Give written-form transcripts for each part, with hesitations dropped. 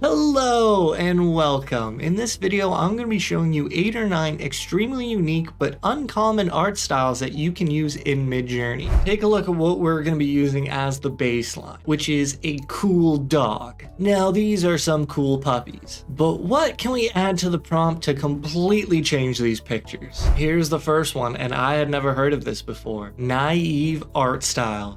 Hello and welcome. In this video, I'm going to be showing you 8 or 9 extremely unique but uncommon art styles that you can use in Midjourney. Take a look at what we're going to be using as the baseline, which is a cool dog. Now, these are some cool puppies, but what can we add to the prompt to completely change these pictures? Here's the first one, and I had never heard of this before. Naive art style.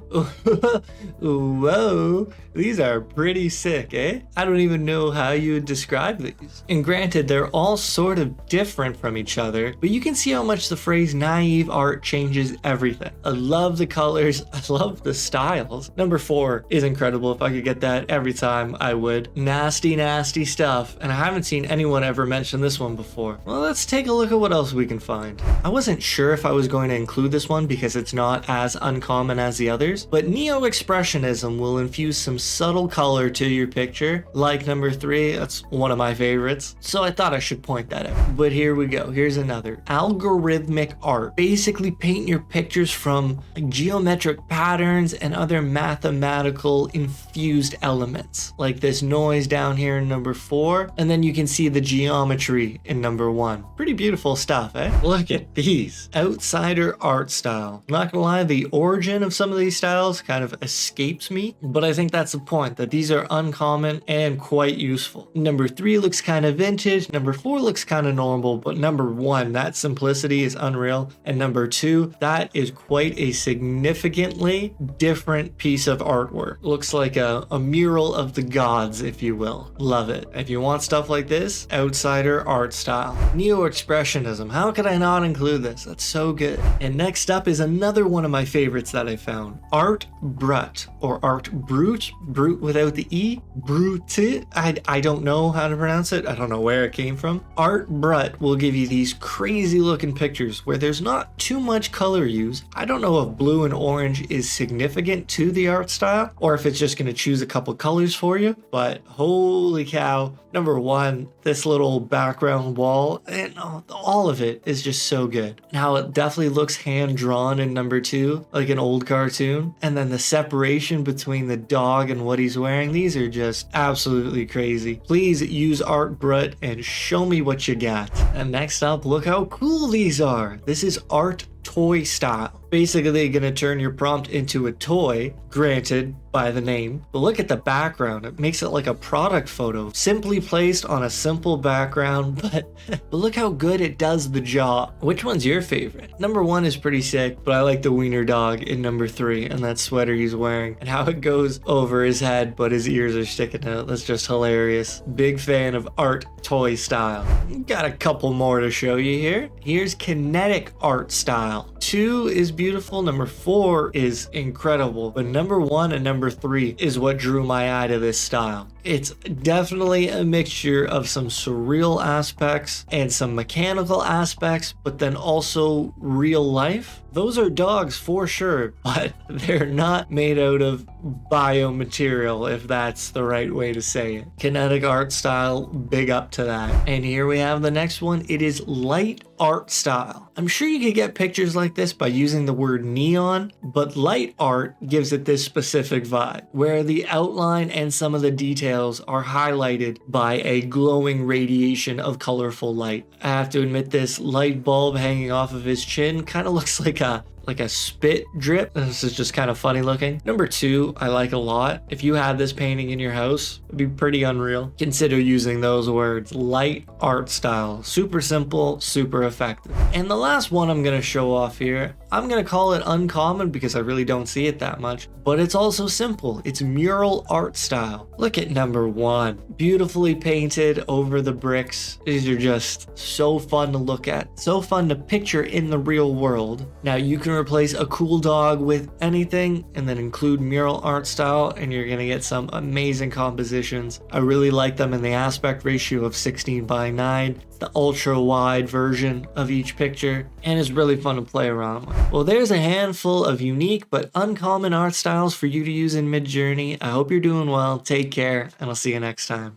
Whoa, these are pretty sick, eh? I don't even know how you would describe these. And granted, they're all sort of different from each other, but you can see how much the phrase naive art changes everything. I love the colors, I love the styles. Number 4 is incredible. If I could get that every time, I would. Nasty, nasty stuff. And I haven't seen anyone ever mention this one before. Well, let's take a look at what else we can find. I wasn't sure if I was going to include this one because it's not as uncommon as the others, but neo-expressionism will infuse some subtle color to your picture, like number 3. That's one of my favorites, so I thought I should point that out. But here we go. Here's another. Algorithmic art. Basically paint your pictures from geometric patterns and other mathematical infused elements, like this noise down here in number 4, and then you can see the geometry in number 1. Pretty beautiful stuff, eh? Look at these. Outsider art style. I'm not gonna lie, the origin of some of these styles kind of escapes me, but I think that's the point, that these are uncommon and quite useful. Number 3 looks kind of vintage, number 4 looks kind of normal, but number 1, that simplicity is unreal, and number 2, that is quite a significantly different piece of artwork. Looks like a mural of the gods, if you will. Love it. If you want stuff like this, outsider art style. Neo-expressionism, how could I not include this? That's so good. And next up is another one of my favorites that I found. Art Brut, or Art Brut, Brut without the E, Brut. I don't know how to pronounce it. I don't know where it came from. Art Brut will give you these crazy looking pictures where there's not too much color use. I don't know if blue and orange is significant to the art style or if it's just going to choose a couple colors for you, but holy cow. Number 1, this little background wall, and all of it is just so good. Now it definitely looks hand drawn in number 2, like an old cartoon. And then the separation between the dog and what he's wearing, these are just absolutely crazy. Please use Art Brut and show me what you got. And next up, look how cool these are. This is Art Toy style. Basically gonna turn your prompt into a toy, granted by the name, but look at the background. It makes it like a product photo, simply placed on a simple background, but look how good it does the job. Which one's your favorite? Number 1 is pretty sick, but I like the wiener dog in number 3 and that sweater he's wearing and how it goes over his head but his ears are sticking out. That's just hilarious. Big fan of Art Toy style. Got a couple more to show you here. Here's Kinetic art style. 2 is beautiful, number 4 is incredible, but number 1 and number 3 is what drew my eye to this style. It's definitely a mixture of some surreal aspects and some mechanical aspects, but then also real life. Those are dogs for sure, but they're not made out of biomaterial, if that's the right way to say it. Kinetic art style, big up to that. And here we have the next one. It is light art style. I'm sure you could get pictures like this by using the word neon, but light art gives it this specific vibe, where the outline and some of the details are highlighted by a glowing radiation of colorful light. I have to admit, this light bulb hanging off of his chin kind of looks like a spit drip. This is just kind of funny looking. Number 2, I like a lot. If you had this painting in your house, it'd be pretty unreal. Consider using those words. Light art style. Super simple, super effective. And the last one I'm going to show off here, I'm going to call it uncommon because I really don't see it that much, but it's also simple. It's mural art style. Look at number 1. Beautifully painted over the bricks. These are just so fun to look at, so fun to picture in the real world. Now you can replace a cool dog with anything and then include mural art style and you're gonna get some amazing compositions. I really like them in the aspect ratio of 16:9. It's the ultra wide version of each picture and it's really fun to play around with. Well, there's a handful of unique but uncommon art styles for you to use in Midjourney. I hope you're doing well, take care, and I'll see you next time.